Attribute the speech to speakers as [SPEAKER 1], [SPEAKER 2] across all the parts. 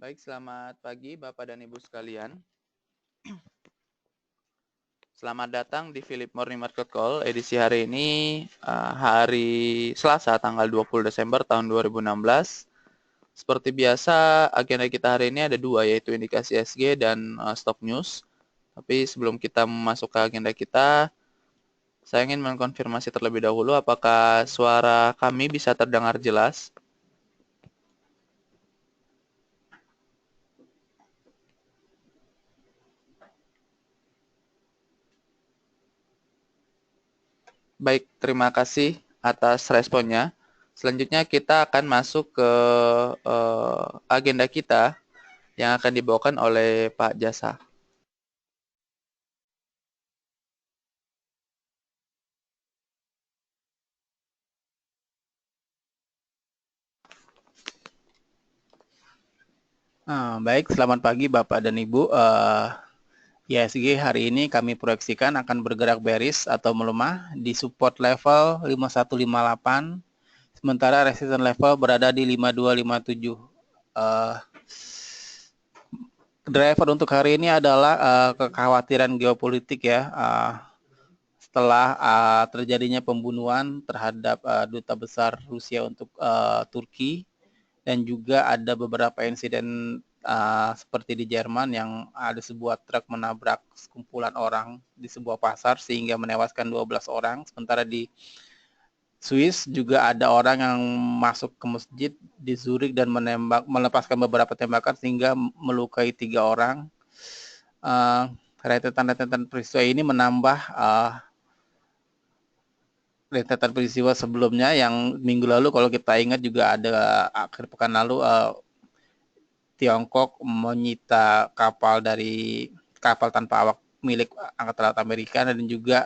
[SPEAKER 1] Baik, selamat pagi Bapak dan Ibu sekalian. Selamat datang di Philip Morning Market Call edisi hari ini, hari Selasa tanggal 20 Desember tahun 2016. Seperti biasa, agenda kita hari ini ada dua, yaitu indikasi SG dan stock news. Tapi sebelum kita masuk ke agenda kita, saya ingin mengkonfirmasi terlebih dahulu apakah suara kami bisa terdengar jelas. Baik, terima kasih atas responnya. Selanjutnya kita akan masuk ke agenda kita yang akan dibawakan oleh Pak Jasa.
[SPEAKER 2] Baik, selamat pagi Bapak dan Ibu. IHSG hari ini kami proyeksikan akan bergerak bearish atau melemah di support level 5158, sementara resistance level berada di 5257. Driver untuk hari ini adalah kekhawatiran geopolitik ya. Setelah terjadinya pembunuhan terhadap duta besar Rusia untuk Turki, dan juga ada beberapa insiden seperti di Jerman yang ada sebuah truk menabrak sekumpulan orang di sebuah pasar sehingga menewaskan 12 orang. Sementara di Swiss juga ada orang yang masuk ke masjid di Zurich dan melepaskan beberapa tembakan sehingga melukai 3 orang. Rentetan peristiwa ini menambah rentetan peristiwa sebelumnya yang minggu lalu kalau kita ingat juga ada akhir pekan lalu Tiongkok menyita kapal tanpa awak milik Angkatan Laut Amerika dan juga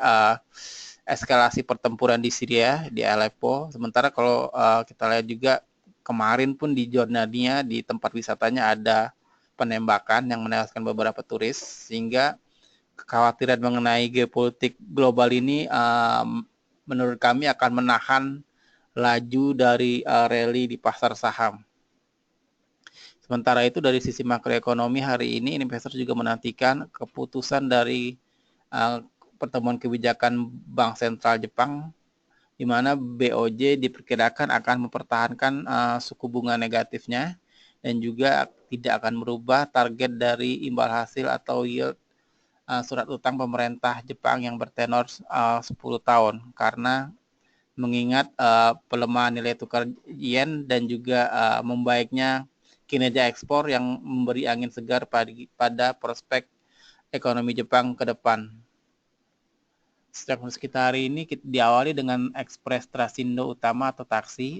[SPEAKER 2] eskalasi pertempuran di Syria, di Aleppo. Sementara kalau kita lihat juga kemarin pun di Jordania di tempat wisatanya ada penembakan yang menewaskan beberapa turis, sehingga kekhawatiran mengenai geopolitik global ini menurut kami akan menahan laju dari rally di pasar saham. Sementara itu dari sisi makroekonomi hari ini investor juga menantikan keputusan dari pertemuan kebijakan Bank Sentral Jepang, di mana BOJ diperkirakan akan mempertahankan suku bunga negatifnya dan juga tidak akan merubah target dari imbal hasil atau yield surat utang pemerintah Jepang yang bertenor 10 tahun, karena mengingat pelemahan nilai tukar yen dan juga membaiknya kinerja ekspor yang memberi angin segar pada prospek ekonomi Jepang ke depan. Sejak sekitar hari ini diawali dengan Express Trasindo Utama atau taksi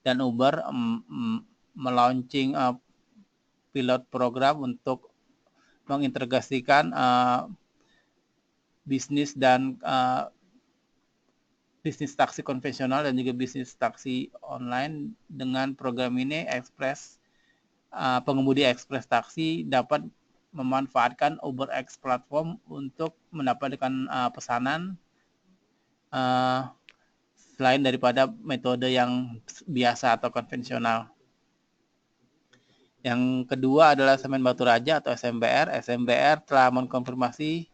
[SPEAKER 2] dan Uber melaunching pilot program untuk mengintegrasikan bisnis taksi konvensional dan juga bisnis taksi online. Dengan program ini pengemudi Express taksi dapat memanfaatkan UberX platform untuk mendapatkan pesanan selain daripada metode yang biasa atau konvensional. Yang kedua adalah Semen Batu Raja atau SMBR. SMBR telah mengkonfirmasi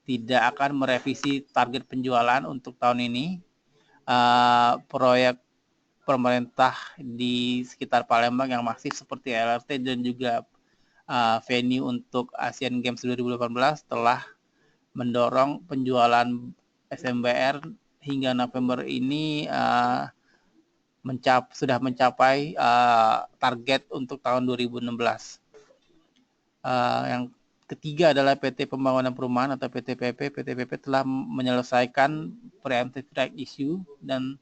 [SPEAKER 2] tidak akan merevisi target penjualan untuk tahun ini. Proyek pemerintah di sekitar Palembang yang masif seperti LRT dan juga venue untuk Asian Games 2018 telah mendorong penjualan SMBR hingga November ini sudah mencapai target untuk tahun 2016. Yang ketiga adalah PT Pembangunan Perumahan atau PTPP. PTPP telah menyelesaikan preemptive right issue dan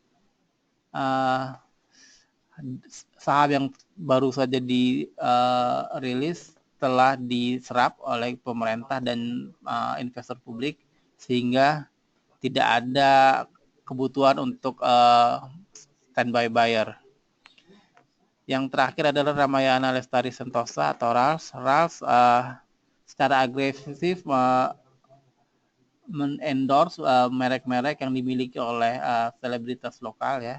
[SPEAKER 2] saham yang baru saja dirilis telah diserap oleh pemerintah dan investor publik, sehingga tidak ada kebutuhan untuk standby buyer. Yang terakhir adalah Ramayana Lestari Sentosa atau RALS. RALS secara agresif men-endorse merek-merek yang dimiliki oleh selebritas lokal ya.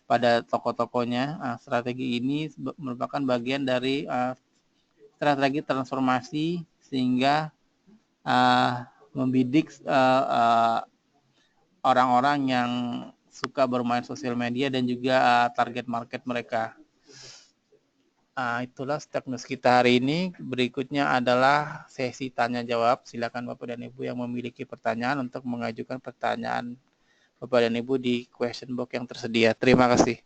[SPEAKER 2] pada toko-tokonya. Strategi ini merupakan bagian dari strategi transformasi sehingga membidik orang-orang yang suka bermain sosial media dan juga target market mereka. Itulah Stack News kita hari ini. Berikutnya adalah sesi tanya jawab. Silakan Bapak dan Ibu yang memiliki pertanyaan untuk mengajukan pertanyaan Bapak dan Ibu di question box yang tersedia. Terima kasih.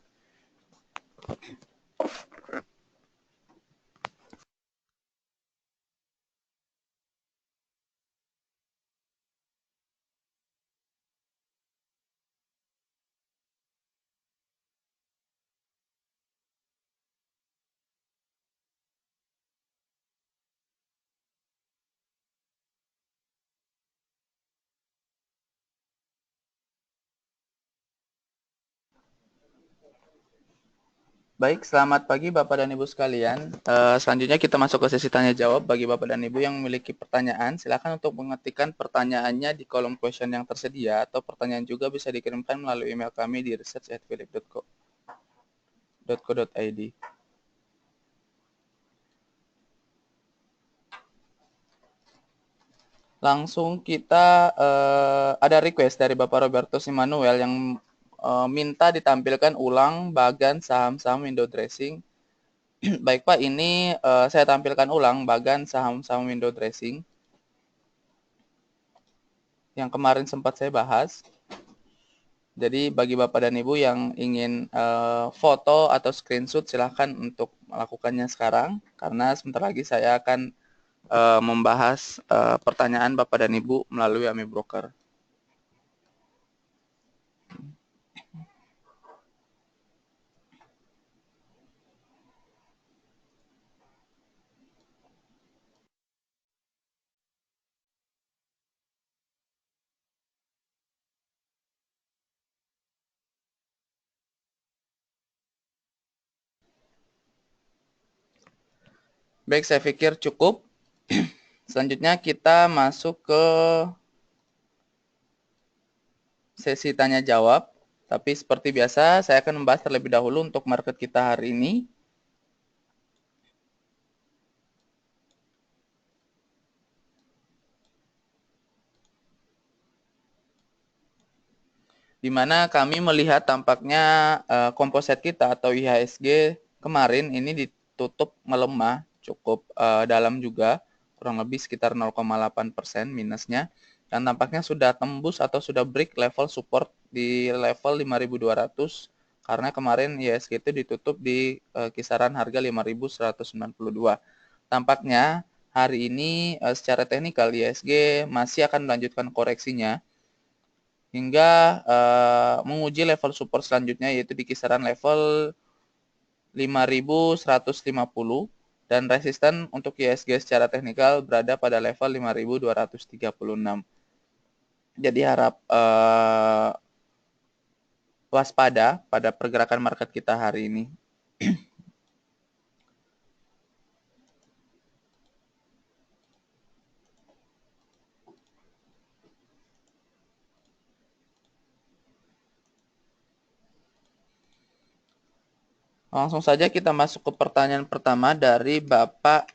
[SPEAKER 1] Baik, selamat pagi Bapak dan Ibu sekalian. Selanjutnya kita masuk ke sesi tanya jawab. Bagi Bapak dan Ibu yang memiliki pertanyaan, silakan untuk mengetikkan pertanyaannya di kolom question yang tersedia, atau pertanyaan juga bisa dikirimkan melalui email kami di research@philip.co.id. Langsung kita ada request dari Bapak Roberto Simanuel yang minta ditampilkan ulang bagan saham-saham window dressing. Baik Pak, ini saya tampilkan ulang bagan saham-saham window dressing yang kemarin sempat saya bahas. Jadi bagi Bapak dan Ibu yang ingin foto atau screenshot, silahkan untuk melakukannya sekarang, karena sebentar lagi saya akan membahas pertanyaan Bapak dan Ibu melalui Ami Broker. Baik, saya pikir cukup. Selanjutnya kita masuk ke sesi tanya jawab. Tapi seperti biasa, saya akan membahas terlebih dahulu untuk market kita hari ini. Di mana kami melihat tampaknya komposit kita atau IHSG kemarin ini ditutup melemah cukup dalam juga, kurang lebih sekitar 0,8% minusnya, dan tampaknya sudah tembus atau sudah break level support di level 5.200 karena kemarin IHSG itu ditutup di kisaran harga 5.192. Tampaknya hari ini secara teknikal IHSG masih akan melanjutkan koreksinya hingga menguji level support selanjutnya, yaitu di kisaran level 5.150, dan resisten untuk IHSG secara teknikal berada pada level 5.236. Jadi harap waspada pada pergerakan market kita hari ini. Langsung saja kita masuk ke pertanyaan pertama dari Bapak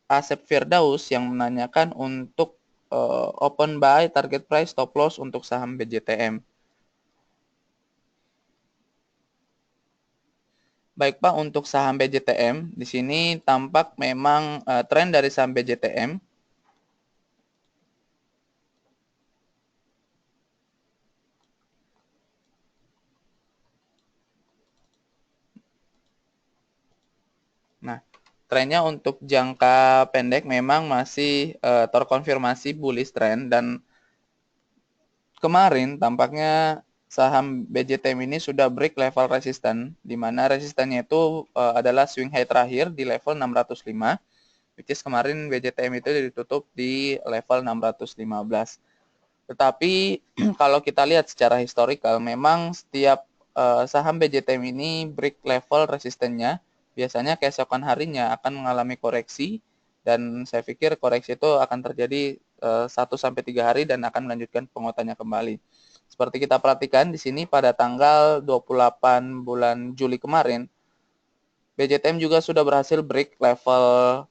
[SPEAKER 1] Asep Firdaus yang menanyakan untuk open buy, target price, stop loss untuk saham BJTM. Baik Pak, untuk saham BJTM di sini tampak memang tren dari saham BJTM trennya untuk jangka pendek memang masih terkonfirmasi bullish trend, dan kemarin tampaknya saham BJTM ini sudah break level resisten, di mana resistennya itu adalah swing high terakhir di level 605, which is kemarin BJTM itu ditutup di level 615. Tetapi kalau kita lihat secara historikal, memang setiap saham BJTM ini break level resistennya, biasanya keesokan harinya akan mengalami koreksi, dan saya pikir koreksi itu akan terjadi 1-3 hari dan akan melanjutkan penguatannya kembali. Seperti kita perhatikan di sini pada tanggal 28 bulan Juli kemarin, BJTM juga sudah berhasil break level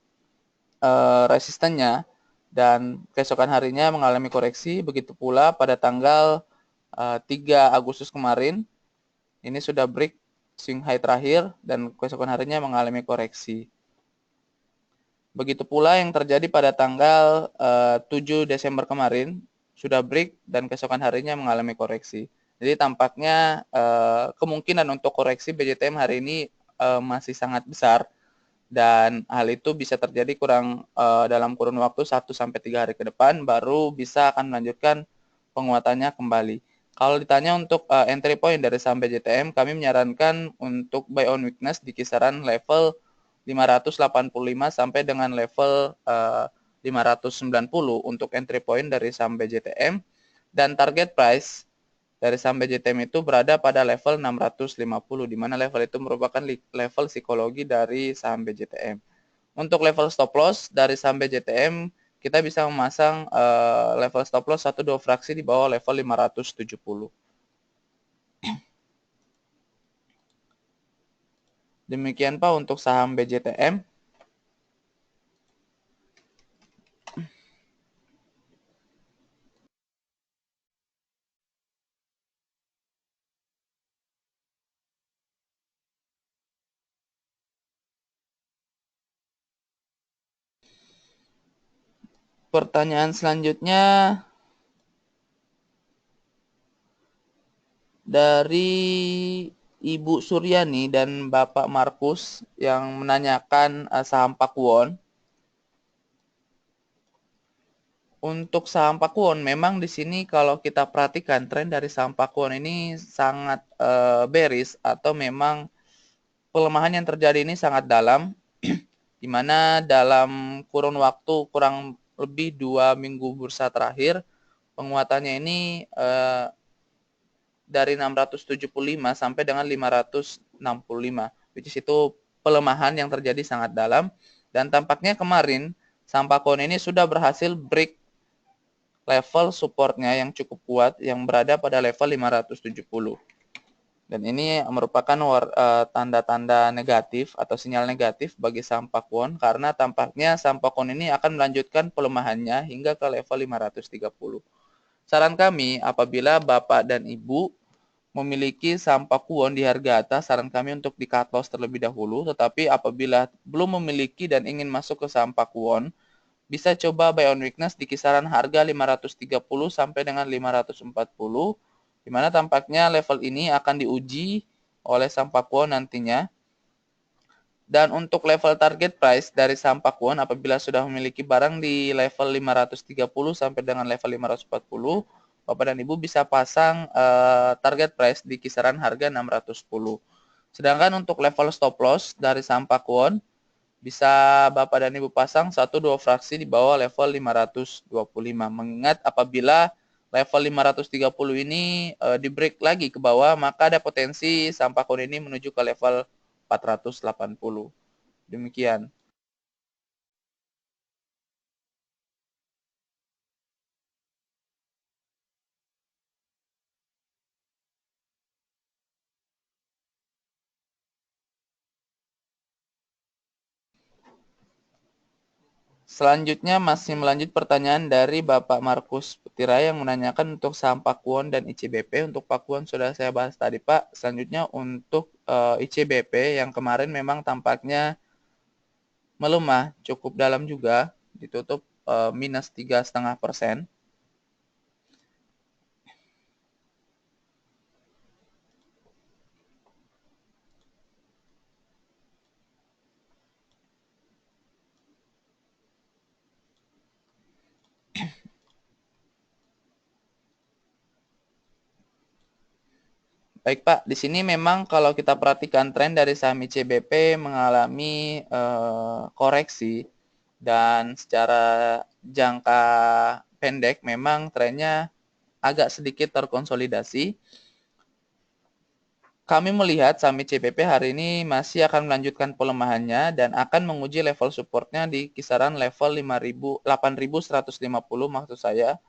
[SPEAKER 1] resistennya dan keesokan harinya mengalami koreksi. Begitu pula pada tanggal 3 Agustus kemarin, ini sudah break swing high terakhir dan keesokan harinya mengalami koreksi. Begitu pula yang terjadi pada tanggal 7 Desember kemarin, sudah break dan keesokan harinya mengalami koreksi. Jadi tampaknya kemungkinan untuk koreksi BJTM hari ini masih sangat besar dan hal itu bisa terjadi dalam kurun waktu 1-3 hari ke depan baru bisa akan melanjutkan penguatannya kembali. Kalau ditanya untuk entry point dari saham BJTM, kami menyarankan untuk buy on weakness di kisaran level 585 sampai dengan level 590 untuk entry point dari saham BJTM dan target price dari saham BJTM itu berada pada level 650 di mana level itu merupakan level psikologi dari saham BJTM. Untuk level stop loss dari saham BJTM kita bisa memasang level stop loss 1-2 fraksi di bawah level 570. Demikian Pak untuk saham BJTM. Pertanyaan selanjutnya dari Ibu Suryani dan Bapak Markus yang menanyakan saham Pakuwon. Untuk saham Pakuwon, memang di sini kalau kita perhatikan tren dari saham Pakuwon ini sangat bearish atau memang pelemahan yang terjadi ini sangat dalam, di mana dalam kurun waktu kurang lebih 2 minggu bursa terakhir, penguatannya ini dari 675 sampai dengan 565, which is itu pelemahan yang terjadi sangat dalam, dan tampaknya kemarin saham Pakuwon ini sudah berhasil break level supportnya yang cukup kuat yang berada pada level 570. Dan ini merupakan tanda-tanda negatif atau sinyal negatif bagi saham Pakuwon karena tampaknya saham Pakuwon ini akan melanjutkan pelemahannya hingga ke level 530. Saran kami apabila Bapak dan Ibu memiliki saham Pakuwon di harga atas, saran kami untuk di cut loss terlebih dahulu, tetapi apabila belum memiliki dan ingin masuk ke saham Pakuwon, bisa coba buy on weakness di kisaran harga 530 sampai dengan 540, di mana tampaknya level ini akan diuji oleh saham Pakuwon nantinya. Dan untuk level target price dari saham Pakuwon apabila sudah memiliki barang di level 530 sampai dengan level 540, Bapak dan Ibu bisa pasang target price di kisaran harga 610. Sedangkan untuk level stop loss dari saham Pakuwon bisa Bapak dan Ibu pasang 1-2 fraksi di bawah level 525. Mengingat apabila level 530 ini di break lagi ke bawah, maka ada potensi saham Pakuwon ini menuju ke level 480. Demikian. Selanjutnya masih melanjut pertanyaan dari Bapak Markus Putira yang menanyakan untuk saham Pakuwon dan ICBP. Untuk Pakuwon sudah saya bahas tadi Pak. Selanjutnya untuk ICBP yang kemarin memang tampaknya melemah cukup dalam juga, ditutup minus 3,5%. Baik Pak, di sini memang kalau kita perhatikan tren dari saham ICBP mengalami koreksi dan secara jangka pendek memang trennya agak sedikit terkonsolidasi. Kami melihat saham ICBP hari ini masih akan melanjutkan pelemahannya dan akan menguji level supportnya di kisaran level 8.150 maksud saya.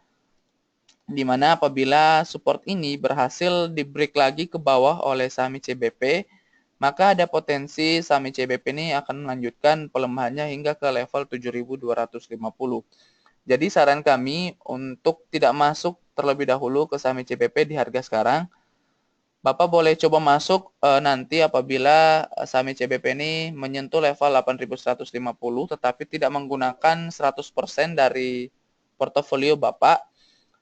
[SPEAKER 1] di mana apabila support ini berhasil di break lagi ke bawah oleh saham ICBP, maka ada potensi saham ICBP ini akan melanjutkan pelemahannya hingga ke level 7.250. Jadi saran kami untuk tidak masuk terlebih dahulu ke saham ICBP di harga sekarang. Bapak boleh coba masuk nanti apabila saham ICBP ini menyentuh level 8.150 tetapi tidak menggunakan 100% dari portofolio Bapak.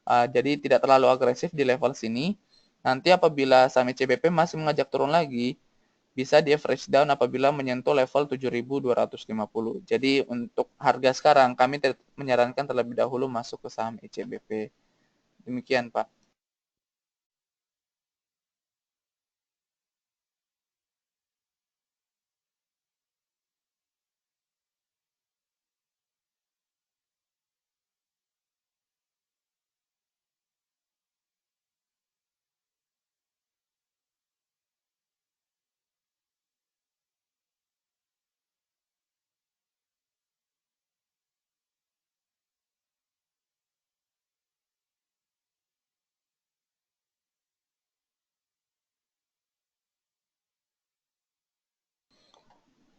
[SPEAKER 1] Jadi tidak terlalu agresif di level sini. Nanti apabila saham ICBP masih mengajak turun lagi, bisa di average down apabila menyentuh level 7.250. Jadi untuk harga sekarang kami menyarankan terlebih dahulu masuk ke saham ICBP. Demikian, Pak.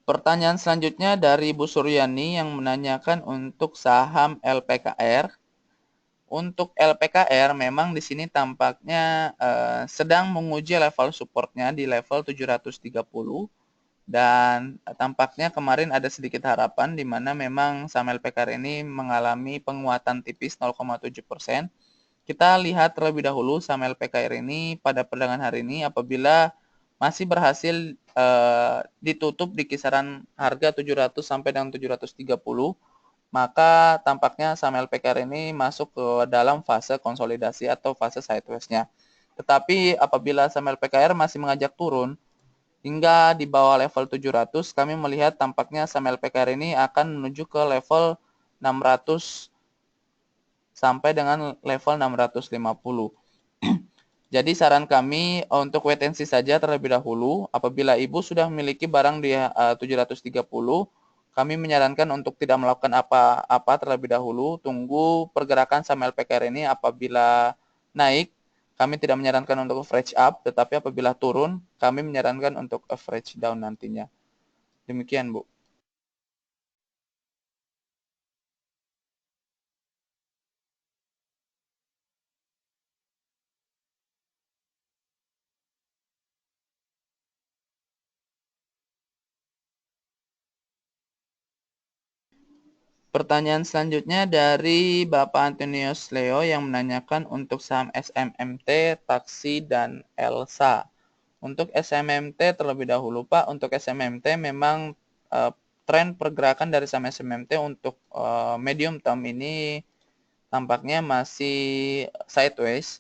[SPEAKER 1] Pertanyaan selanjutnya dari Bu Suryani yang menanyakan untuk saham LPKR. Untuk LPKR memang di sini tampaknya sedang menguji level supportnya di level 730 dan tampaknya kemarin ada sedikit harapan di mana memang saham LPKR ini mengalami penguatan tipis 0,7%. Kita lihat terlebih dahulu saham LPKR ini pada perdagangan hari ini apabila masih berhasil ditutup di kisaran harga 700 sampai dengan 730, maka tampaknya saham LPKR ini masuk ke dalam fase konsolidasi atau fase sideways-nya. Tetapi apabila saham LPKR masih mengajak turun hingga di bawah level 700, kami melihat tampaknya saham LPKR ini akan menuju ke level 600 sampai dengan level 650. Jadi saran kami untuk wait and see saja terlebih dahulu. Apabila Ibu sudah memiliki barang di 730, kami menyarankan untuk tidak melakukan apa-apa terlebih dahulu. Tunggu pergerakan saham LPKR ini apabila naik, kami tidak menyarankan untuk average up, tetapi apabila turun, kami menyarankan untuk average down nantinya. Demikian, Bu. Pertanyaan selanjutnya dari Bapak Antonius Leo yang menanyakan untuk saham SMMT, Taksi, dan Elsa. Untuk SMMT terlebih dahulu, Pak. Untuk SMMT memang tren pergerakan dari saham SMMT untuk medium term ini tampaknya masih sideways.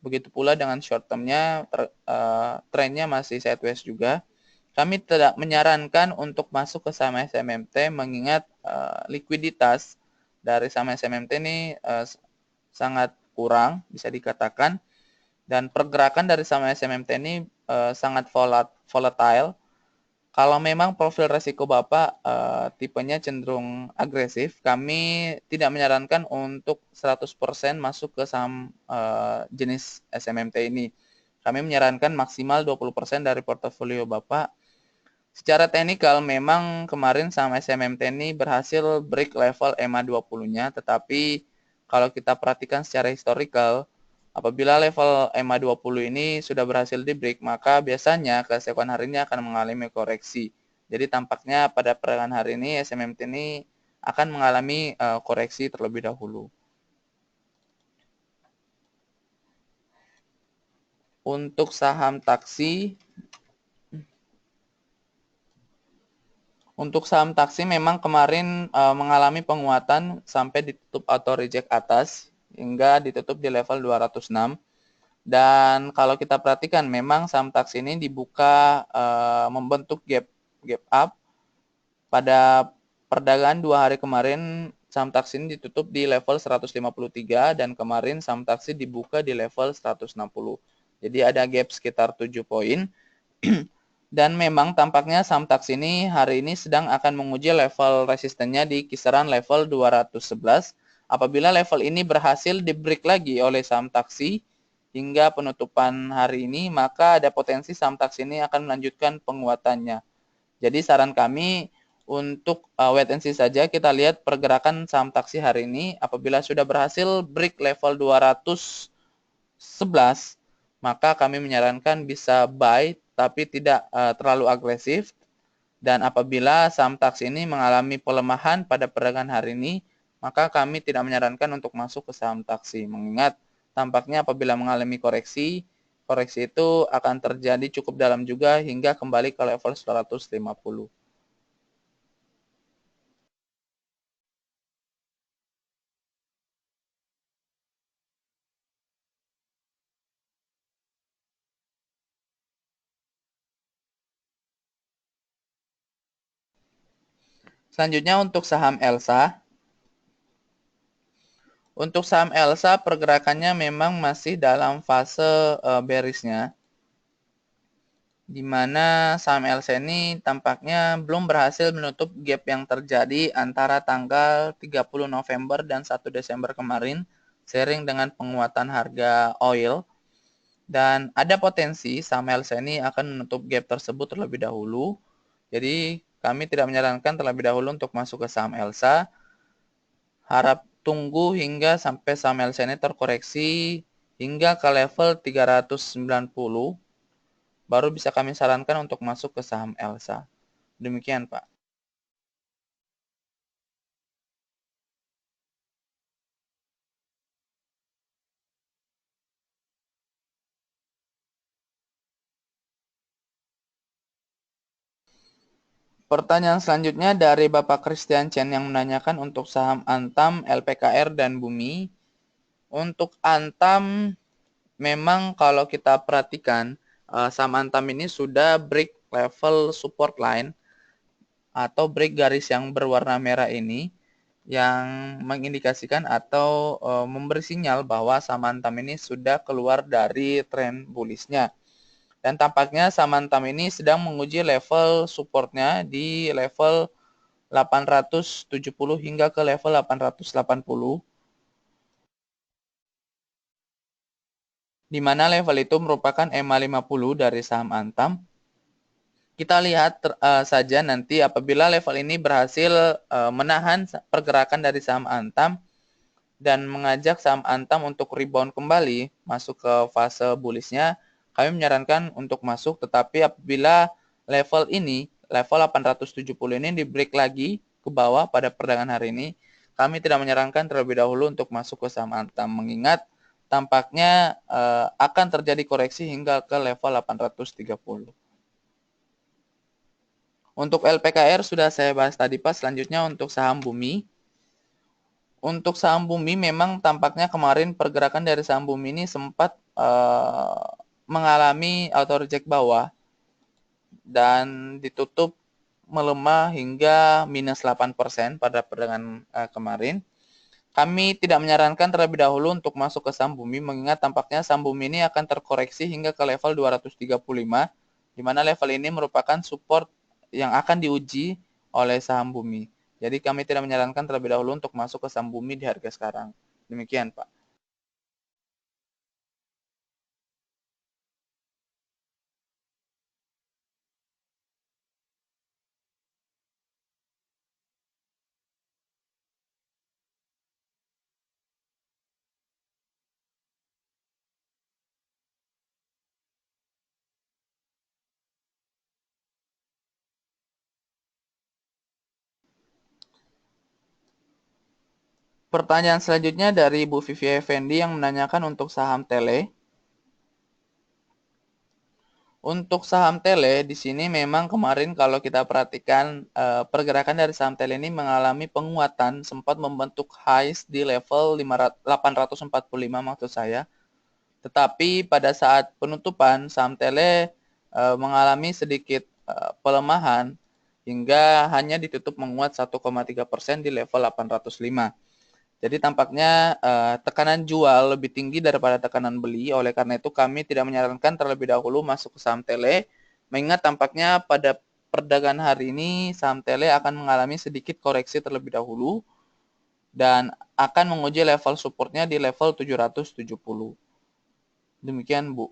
[SPEAKER 1] Begitu pula dengan short term-nya, trennya masih sideways juga. Kami tidak menyarankan untuk masuk ke saham SMMT mengingat likuiditas dari saham SMMT ini sangat kurang bisa dikatakan, dan pergerakan dari saham SMMT ini sangat volatile. Kalau memang profil resiko Bapak tipenya cenderung agresif, kami tidak menyarankan untuk 100% masuk ke saham jenis SMMT ini. Kami menyarankan maksimal 20% dari portofolio Bapak. Secara teknikal memang kemarin saham SMMT ini berhasil break level EMA 20-nya, tetapi kalau kita perhatikan secara historical, apabila level EMA 20 ini sudah berhasil di break, maka biasanya keesokan harinya akan mengalami koreksi. Jadi tampaknya pada perdagangan hari ini SMMT ini akan mengalami koreksi terlebih dahulu. Untuk saham taksi, memang kemarin mengalami penguatan sampai ditutup auto reject atas hingga ditutup di level 206. Dan kalau kita perhatikan memang saham taksi ini dibuka membentuk gap up. Pada perdagangan 2 hari kemarin saham taksi ini ditutup di level 153 dan kemarin saham taksi dibuka di level 160. Jadi ada gap sekitar 7 poin. Dan memang tampaknya saham taksi ini hari ini sedang akan menguji level resistennya di kisaran level 211 Apabila level ini berhasil di-break lagi oleh saham taksi hingga penutupan hari ini, maka ada potensi saham taksi ini akan melanjutkan penguatannya. Jadi saran kami untuk wait and see saja, kita lihat pergerakan saham taksi hari ini. Apabila sudah berhasil break level 211, maka kami menyarankan bisa buy tapi tidak terlalu agresif. Dan apabila saham taksi ini mengalami pelemahan pada perdagangan hari ini, maka kami tidak menyarankan untuk masuk ke saham taksi. Mengingat tampaknya apabila mengalami koreksi, koreksi itu akan terjadi cukup dalam juga hingga kembali ke level 150. Selanjutnya untuk saham Elsa. Untuk saham Elsa pergerakannya memang masih dalam fase bearishnya, di mana saham Elsa ini tampaknya belum berhasil menutup gap yang terjadi antara tanggal 30 November dan 1 Desember kemarin, seiring dengan penguatan harga oil. Dan ada potensi saham Elsa ini akan menutup gap tersebut terlebih dahulu. Jadi kami tidak menyarankan terlebih dahulu untuk masuk ke saham Elsa. Harap tunggu hingga sampai saham Elsa ini terkoreksi hingga ke level 390, baru bisa kami sarankan untuk masuk ke saham Elsa. Demikian, Pak. Pertanyaan selanjutnya dari Bapak Christian Chen yang menanyakan untuk saham Antam, LPKR, dan Bumi. Untuk Antam, memang kalau kita perhatikan, saham Antam ini sudah break level support line atau break garis yang berwarna merah ini, yang mengindikasikan atau memberi sinyal bahwa saham Antam ini sudah keluar dari tren bullish-nya. Dan tampaknya saham Antam ini sedang menguji level supportnya di level 870 hingga ke level 880, di mana level itu merupakan EMA 50 dari saham Antam. Kita lihat saja nanti apabila level ini berhasil menahan pergerakan dari saham Antam dan mengajak saham Antam untuk rebound kembali masuk ke fase bullish-nya, kami menyarankan untuk masuk. Tetapi apabila level ini, level 870 ini di break lagi ke bawah pada perdagangan hari ini, kami tidak menyarankan terlebih dahulu untuk masuk ke saham Antam, mengingat tampaknya akan terjadi koreksi hingga ke level 830. Untuk LPKR sudah saya bahas tadi, Pak. Selanjutnya untuk saham Bumi. Untuk saham Bumi memang tampaknya kemarin pergerakan dari saham Bumi ini sempat mengalami auto reject bawah dan ditutup melemah hingga minus 8% pada perdagangan kemarin. Kami tidak menyarankan terlebih dahulu untuk masuk ke saham Bumi, mengingat tampaknya saham Bumi ini akan terkoreksi hingga ke level 235, di mana level ini merupakan support yang akan diuji oleh saham Bumi. Jadi kami tidak menyarankan terlebih dahulu untuk masuk ke saham Bumi di harga sekarang. Demikian, Pak. Pertanyaan selanjutnya dari Bu Vivi Effendi yang menanyakan untuk saham Tele. Untuk saham Tele di sini memang kemarin kalau kita perhatikan pergerakan dari saham Tele ini mengalami penguatan, sempat membentuk highs di level 845 maksud saya. Tetapi pada saat penutupan saham Tele mengalami sedikit pelemahan hingga hanya ditutup menguat 1,3% di level 805. Jadi tampaknya tekanan jual lebih tinggi daripada tekanan beli. Oleh karena itu kami tidak menyarankan terlebih dahulu masuk ke saham Tele. Mengingat tampaknya pada perdagangan hari ini saham Tele akan mengalami sedikit koreksi terlebih dahulu. dan akan menguji level supportnya di level 770. Demikian, Bu.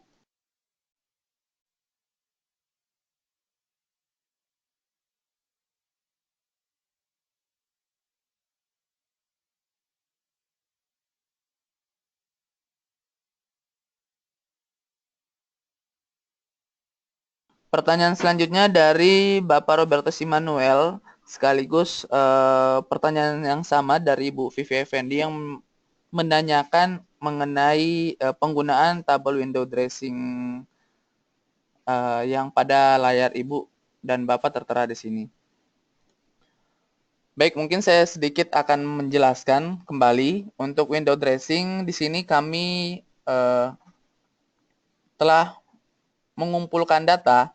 [SPEAKER 1] Pertanyaan selanjutnya dari Bapak Roberto Simanuel, sekaligus pertanyaan yang sama dari Bu Vivi Effendi yang menanyakan mengenai penggunaan tabel window dressing yang pada layar Ibu dan Bapak tertera di sini. Baik, mungkin saya sedikit akan menjelaskan kembali. Untuk window dressing di sini kami telah mengumpulkan data.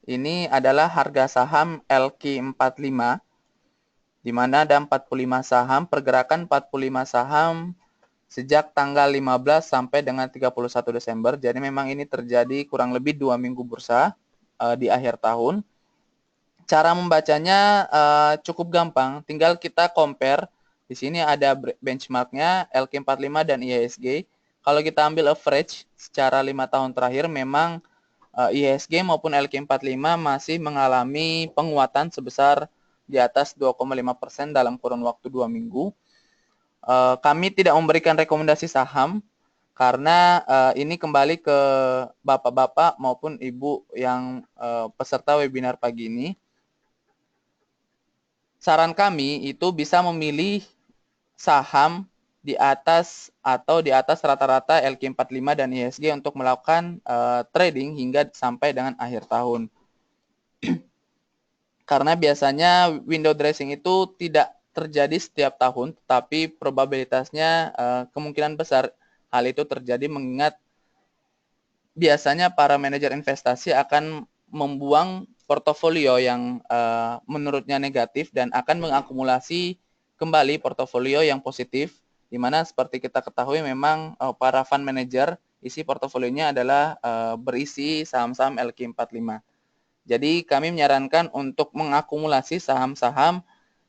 [SPEAKER 1] Ini adalah harga saham LQ45, di mana ada 45 saham, pergerakan 45 saham sejak tanggal 15 sampai dengan 31 Desember. Jadi memang ini terjadi kurang lebih 2 minggu bursa di akhir tahun. Cara membacanya cukup gampang, tinggal kita compare. Di sini ada benchmarknya LQ45 dan IHSG. Kalau kita ambil average secara 5 tahun terakhir, memang IHSG maupun LQ45 masih mengalami penguatan sebesar di atas 2,5% dalam kurun waktu 2 minggu. Kami tidak memberikan rekomendasi saham karena ini kembali ke bapak-bapak maupun ibu yang peserta webinar pagi ini. Saran kami itu bisa memilih saham di atas atau di atas rata-rata LQ45 dan IHSG untuk melakukan trading hingga sampai dengan akhir tahun. Karena biasanya window dressing itu tidak terjadi setiap tahun, tapi probabilitasnya kemungkinan besar hal itu terjadi mengingat biasanya para manajer investasi akan membuang portofolio yang menurutnya negatif dan akan mengakumulasi kembali portofolio yang positif, di mana seperti kita ketahui memang para fund manager isi portofolionya adalah berisi saham-saham LQ45. Jadi kami menyarankan untuk mengakumulasi saham-saham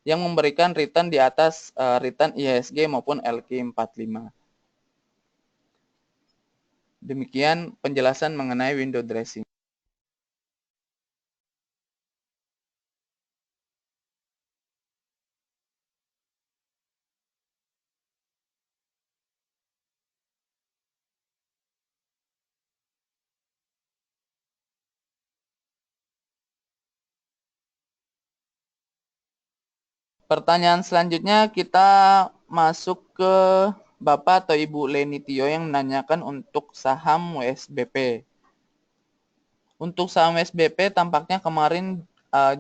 [SPEAKER 1] yang memberikan return di atas return IHSG maupun LQ45. Demikian penjelasan mengenai window dressing. Pertanyaan selanjutnya kita masuk ke Bapak atau Ibu Leni Tio yang menanyakan untuk saham WSBP. Untuk saham WSBP tampaknya kemarin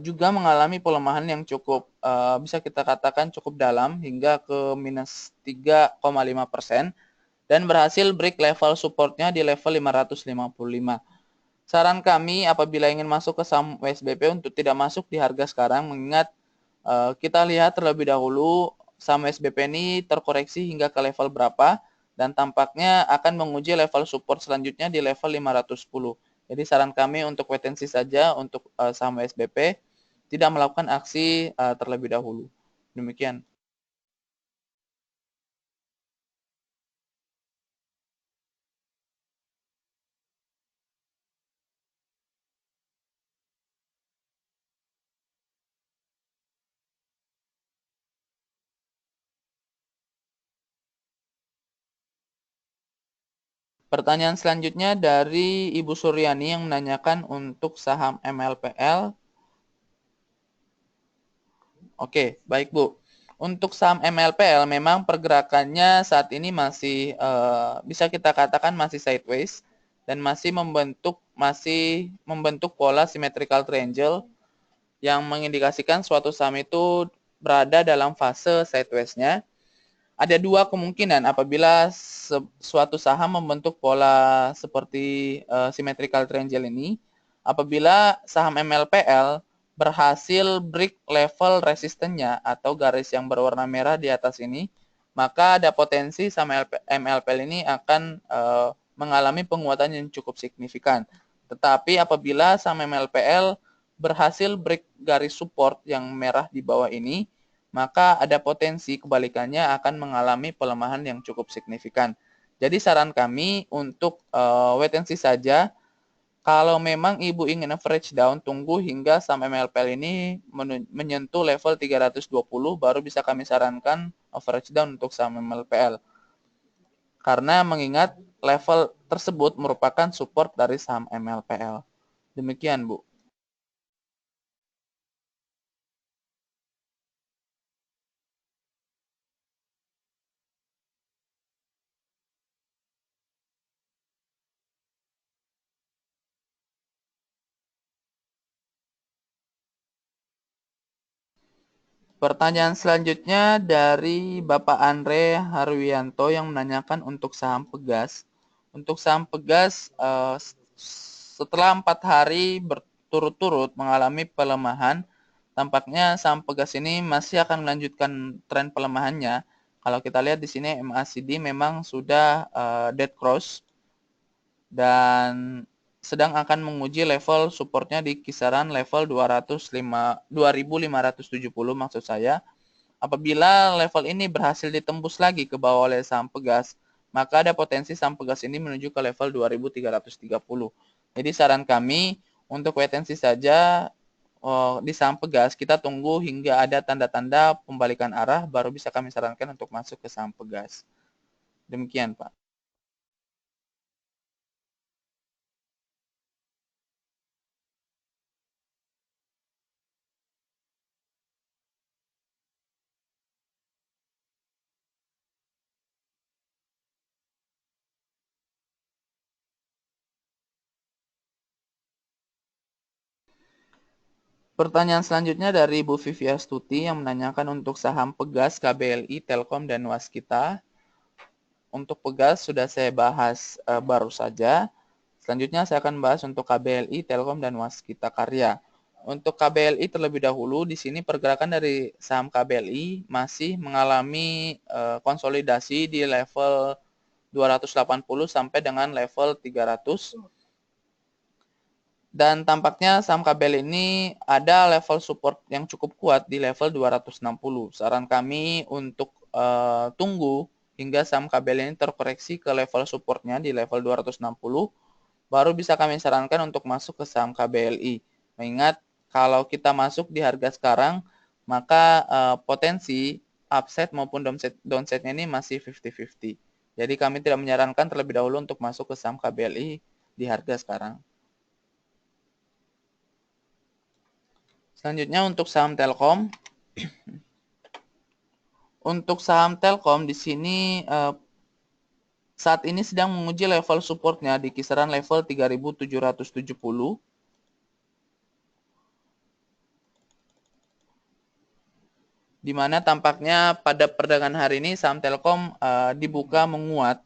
[SPEAKER 1] juga mengalami pelemahan yang cukup bisa kita katakan cukup dalam hingga ke minus 3,5% dan berhasil break level supportnya di level 555. Saran kami apabila ingin masuk ke saham WSBP untuk tidak masuk di harga sekarang, mengingat kita lihat terlebih dahulu saham WSBP ini terkoreksi hingga ke level berapa dan tampaknya akan menguji level support selanjutnya di level 510. Jadi saran kami untuk wait and see saja untuk saham WSBP, tidak melakukan aksi terlebih dahulu. Demikian. Pertanyaan selanjutnya dari Ibu Suryani yang menanyakan untuk saham MLPL. Oke, baik Bu. Untuk saham MLPL memang pergerakannya saat ini masih bisa kita katakan masih sideways dan masih membentuk pola symmetrical triangle yang mengindikasikan suatu saham itu berada dalam fase sideways-nya. Ada dua kemungkinan apabila suatu saham membentuk pola seperti symmetrical triangle ini. Apabila saham MLPL berhasil break level resistennya atau garis yang berwarna merah di atas ini, maka ada potensi saham MLPL ini akan mengalami penguatan yang cukup signifikan. Tetapi apabila saham MLPL berhasil break garis support yang merah di bawah ini, maka ada potensi kebalikannya akan mengalami pelemahan yang cukup signifikan. Jadi saran kami untuk wait and see saja. Kalau memang Ibu ingin average down, tunggu hingga saham MLPL ini menyentuh level 320, baru bisa kami sarankan average down untuk saham MLPL. Karena mengingat level tersebut merupakan support dari saham MLPL. Demikian, Bu. Pertanyaan selanjutnya dari Bapak Andre Harwianto yang menanyakan untuk saham Pegas. Untuk saham Pegas, setelah 4 hari berturut-turut mengalami pelemahan, tampaknya saham Pegas ini masih akan melanjutkan tren pelemahannya. Kalau kita lihat di sini MACD memang sudah dead cross dan sedang akan menguji level supportnya di kisaran level 2570 maksud saya. Apabila level ini berhasil ditembus lagi ke bawah oleh saham Pegas, maka ada potensi saham Pegas ini menuju ke level 2330. Jadi saran kami untuk wait and see saja di saham Pegas, kita tunggu hingga ada tanda-tanda pembalikan arah baru bisa kami sarankan untuk masuk ke saham Pegas. Demikian, Pak. Pertanyaan selanjutnya dari Bu Vivi Astuti yang menanyakan untuk saham Pegas, KBLI, Telkom, dan Waskita. Untuk Pegas sudah saya bahas baru saja. Selanjutnya saya akan bahas untuk KBLI, Telkom, dan Waskita Karya. Untuk KBLI terlebih dahulu, di sini pergerakan dari saham KBLI masih mengalami konsolidasi di level 280 sampai dengan level 300. Dan tampaknya saham KBL ini ada level support yang cukup kuat di level 260. Saran kami untuk tunggu hingga saham KBL ini terkoreksi ke level supportnya di level 260, baru bisa kami sarankan untuk masuk ke saham KBLI. Mengingat kalau kita masuk di harga sekarang, maka potensi upside maupun downside-nya ini masih 50-50. Jadi kami tidak menyarankan terlebih dahulu untuk masuk ke saham KBLI di harga sekarang. Selanjutnya untuk saham Telkom. Untuk saham Telkom di sini saat ini sedang menguji level supportnya di kisaran level 3.770. Di mana tampaknya pada perdagangan hari ini saham Telkom dibuka menguat.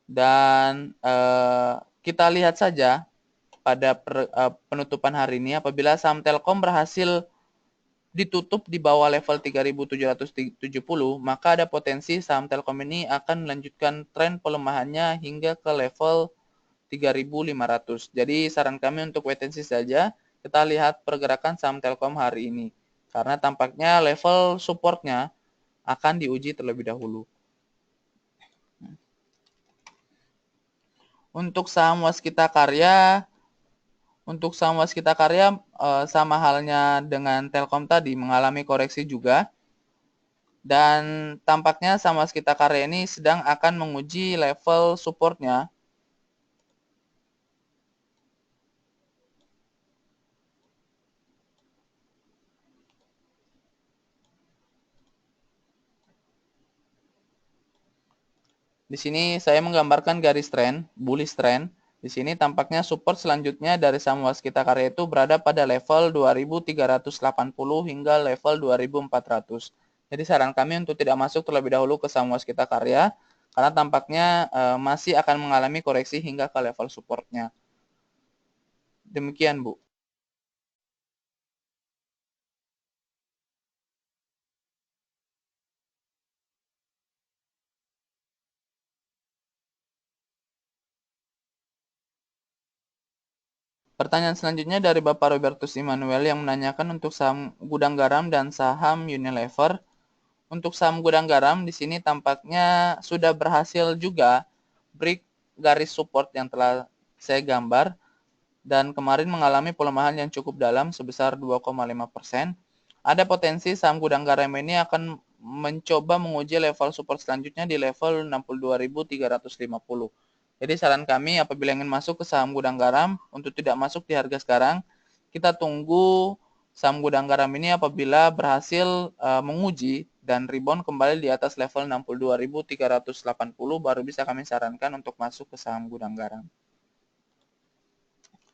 [SPEAKER 1] Dan kita lihat saja pada penutupan hari ini apabila saham Telkom berhasil ditutup di bawah level 3.770, maka ada potensi saham Telkom ini akan melanjutkan tren pelemahannya hingga ke level 3.500. Jadi saran kami untuk wait and see saja, kita lihat pergerakan saham Telkom hari ini. Karena tampaknya level supportnya akan diuji terlebih dahulu. Untuk saham Waskita Karya, sama halnya dengan Telkom tadi mengalami koreksi juga. Dan tampaknya saham Waskita Karya ini sedang akan menguji level supportnya. Di sini saya menggambarkan garis tren, bullish trend. Di sini tampaknya support selanjutnya dari saham Waskita Karya itu berada pada level 2.380 hingga level 2.400. Jadi saran kami untuk tidak masuk terlebih dahulu ke saham Waskita Karya karena tampaknya masih akan mengalami koreksi hingga ke level supportnya. Demikian, Bu. Pertanyaan selanjutnya dari Bapak Robertus Immanuel yang menanyakan untuk saham Gudang Garam dan saham Unilever. Untuk saham Gudang Garam di sini tampaknya sudah berhasil juga break garis support yang telah saya gambar dan kemarin mengalami pelemahan yang cukup dalam sebesar 2,5%. Ada potensi saham Gudang Garam ini akan mencoba menguji level support selanjutnya di level 62.350. Jadi saran kami apabila ingin masuk ke saham Gudang Garam untuk tidak masuk di harga sekarang, kita tunggu saham Gudang Garam ini apabila berhasil menguji dan rebound kembali di atas level 62.380 baru bisa kami sarankan untuk masuk ke saham Gudang Garam.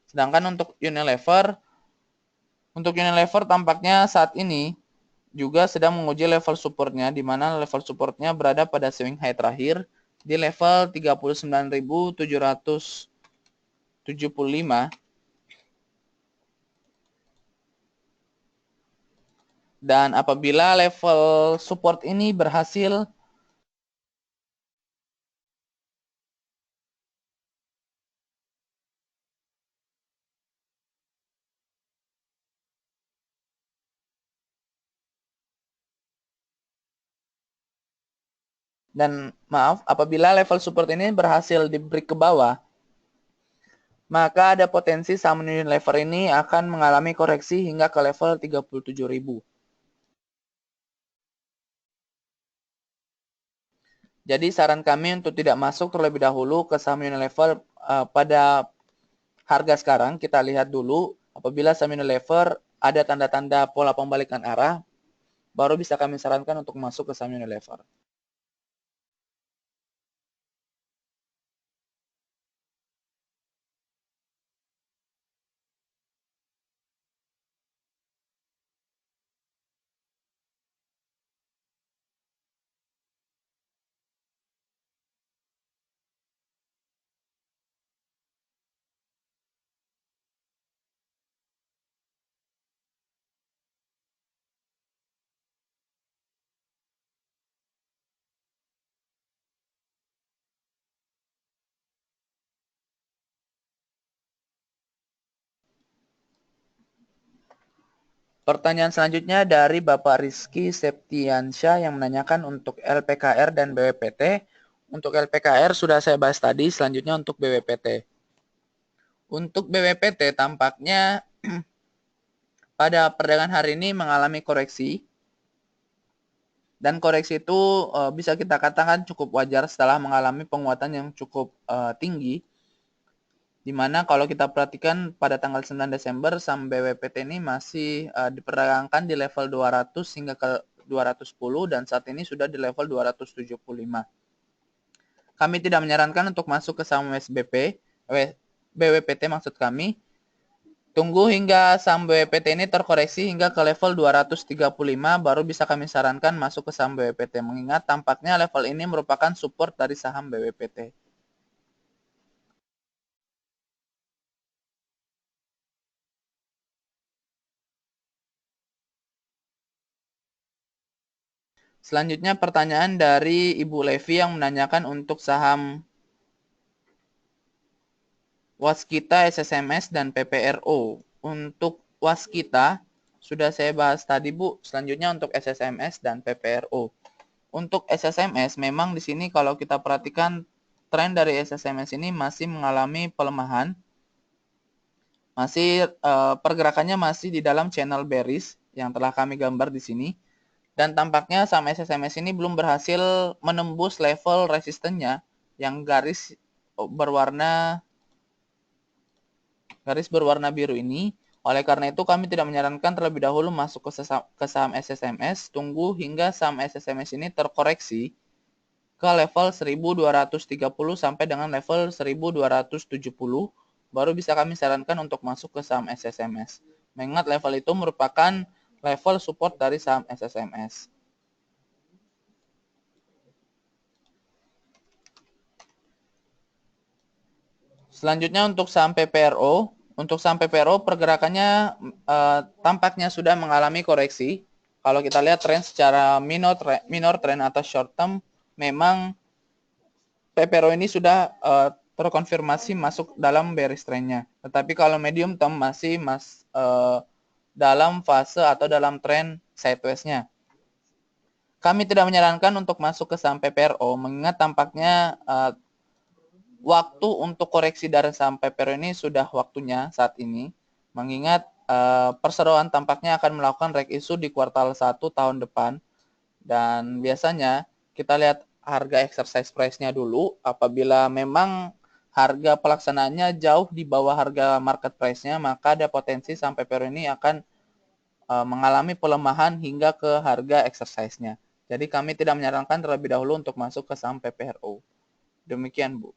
[SPEAKER 1] Sedangkan untuk Unilever tampaknya saat ini juga sedang menguji level supportnya, di mana level supportnya berada pada swing high terakhir di level 39.775 dan apabila level support ini berhasil apabila level support ini berhasil di break ke bawah, maka ada potensi saham Unilever ini akan mengalami koreksi hingga ke level 37.000. Jadi saran kami untuk tidak masuk terlebih dahulu ke saham Unilever pada harga sekarang. Kita lihat dulu apabila saham Unilever ada tanda-tanda pola pembalikan arah, baru bisa kami sarankan untuk masuk ke saham Unilever. Pertanyaan selanjutnya dari Bapak Rizky Septiansyah yang menanyakan untuk LPKR dan BWPT. Untuk LPKR sudah saya bahas tadi, selanjutnya untuk BWPT. Untuk BWPT tampaknya pada perdagangan hari ini mengalami koreksi. Dan koreksi itu bisa kita katakan cukup wajar setelah mengalami penguatan yang cukup tinggi. Di mana kalau kita perhatikan pada tanggal 9 Desember saham BWPT ini masih diperdagangkan di level 200 hingga ke 210 dan saat ini sudah di level 275. Kami tidak menyarankan untuk masuk ke saham BWPT maksud kami. Tunggu hingga saham BWPT ini terkoreksi hingga ke level 235 baru bisa kami sarankan masuk ke saham BWPT. Mengingat tampaknya level ini merupakan support dari saham BWPT. Selanjutnya pertanyaan dari Ibu Levi yang menanyakan untuk saham Waskita, SSMS, dan PPRO. Untuk Waskita sudah saya bahas tadi Bu, selanjutnya untuk SSMS dan PPRO. Untuk SSMS memang di sini kalau kita perhatikan tren dari SSMS ini masih mengalami pelemahan. Pergerakannya masih di dalam channel bearish yang telah kami gambar di sini. Dan tampaknya saham SSMS ini belum berhasil menembus level resistennya yang garis berwarna biru ini. Oleh karena itu kami tidak menyarankan terlebih dahulu masuk ke saham SSMS. Tunggu hingga saham SSMS ini terkoreksi ke level 1230 sampai dengan level 1270. Baru bisa kami sarankan untuk masuk ke saham SSMS. Mengingat level itu merupakan level support dari saham SSMS. Selanjutnya untuk saham PPRO. Untuk saham PPRO pergerakannya tampaknya sudah mengalami koreksi. Kalau kita lihat tren secara minor trend atau short term, memang PPRO ini sudah terkonfirmasi masuk dalam bearish trend-nya. Tetapi kalau medium term masih dalam fase atau dalam tren sideways-nya. Kami tidak menyarankan untuk masuk ke saham PPRO, mengingat tampaknya waktu untuk koreksi dari saham PPRO ini sudah waktunya saat ini, mengingat perseroan tampaknya akan melakukan reg issue di kuartal 1 tahun depan, dan biasanya kita lihat harga exercise price-nya dulu. Apabila memang harga pelaksanaannya jauh di bawah harga market price-nya, maka ada potensi saham PPRO ini akan mengalami pelemahan hingga ke harga exercise-nya. Jadi kami tidak menyarankan terlebih dahulu untuk masuk ke saham PPRO. Demikian, Bu.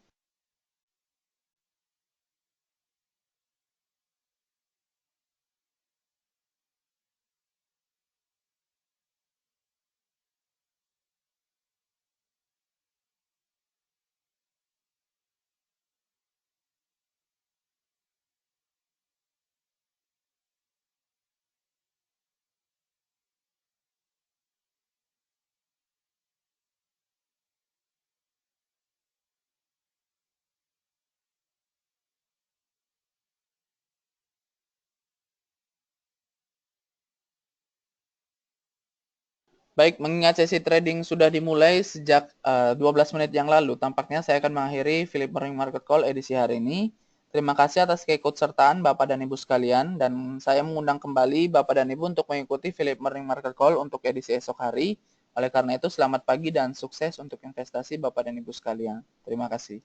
[SPEAKER 1] Baik, mengingat sesi trading sudah dimulai sejak 12 menit yang lalu, tampaknya saya akan mengakhiri Philip Morning Market Call edisi hari ini. Terima kasih atas keikutsertaan Bapak dan Ibu sekalian, dan saya mengundang kembali Bapak dan Ibu untuk mengikuti Philip Morning Market Call untuk edisi esok hari. Oleh karena itu, selamat pagi dan sukses untuk investasi Bapak dan Ibu sekalian. Terima kasih.